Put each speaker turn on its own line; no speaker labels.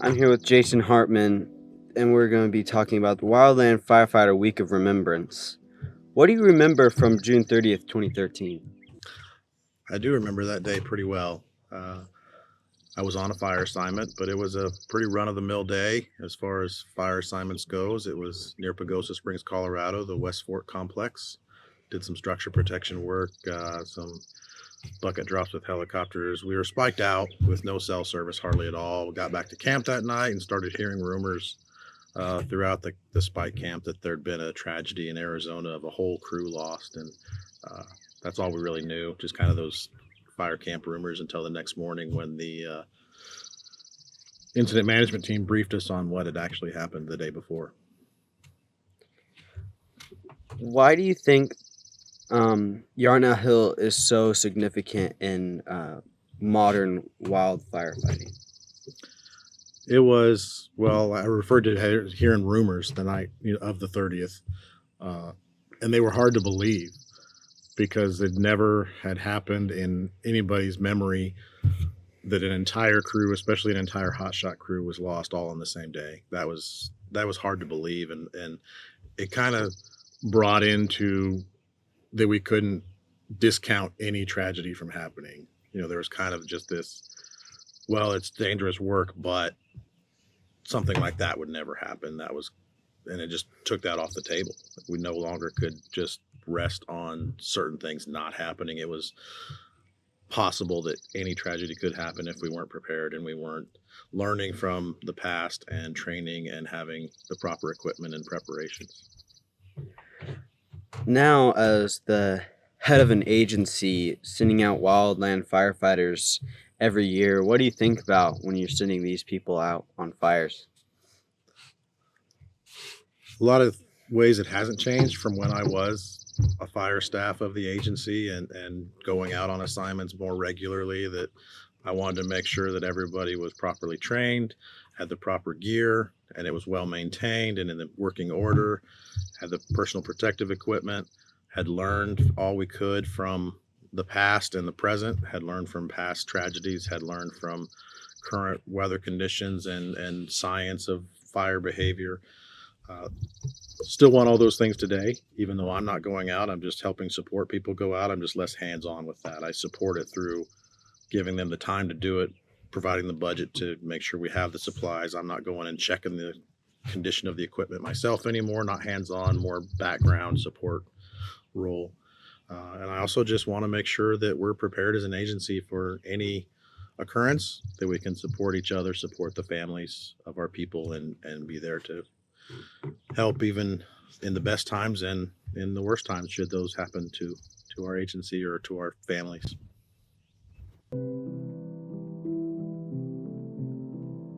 I'm here with Jason Hartman, and we're going to be talking about the Wildland Firefighter Week of Remembrance. What do you remember from June 30th, 2013?
I do remember that day pretty well. Uh, I was on a fire assignment, but it was a pretty run-of-the-mill day as far as fire assignments goes. It was near Pagosa Springs, Colorado, the West Fork complex. Did some structure protection work, some bucket drops with helicopters. We were spiked out with no cell service hardly at all. We got back to camp that night and started hearing rumors throughout the spike camp that there'd been a tragedy in Arizona of a whole crew lost. And uh, that's all we really knew, just kind of those fire camp rumors until the next morning when the incident management team briefed us on what had actually happened the day before.
Why do you think Yarnell Hill is so significant in modern wild firefighting?
It was, well, I referred to hearing rumors the night of the 30th, and they were hard to believe because it never had happened in anybody's memory that an entire crew, especially an entire hotshot crew, was lost all on the same day. That was hard to believe, and it kind of brought into that we couldn't discount any tragedy from happening. There was kind of just this, well, it's dangerous work, but something like that would never happen. And it just took that off the table. We no longer could just rest on certain things not happening. It was possible that any tragedy could happen if we weren't prepared and we weren't learning from the past and training and having the proper equipment and preparations.
Now, as the head of an agency sending out wildland firefighters every year, what do you think about when you're sending these people out on fires?
A lot of ways it hasn't changed from when I was a fire staff of the agency and going out on assignments more regularly, that I wanted to make sure that everybody was properly trained, had the proper gear, and it was well maintained and in the working order, had the personal protective equipment, had learned all we could from the past and the present, had learned from past tragedies, had learned from current weather conditions and science of fire behavior. Uh, Still want all those things today, even though I'm not going out. I'm just helping support people go out. I'm just less hands on with that. I support it through giving them the time to do it, providing the budget to make sure we have the supplies. I'm not going and checking the condition of the equipment myself anymore, not hands on, more background support role. And I also just want to make sure that we're prepared as an agency for any occurrence, that we can support each other, support the families of our people, and be there to help even in the best times and in the worst times should those happen to our agency or to our families.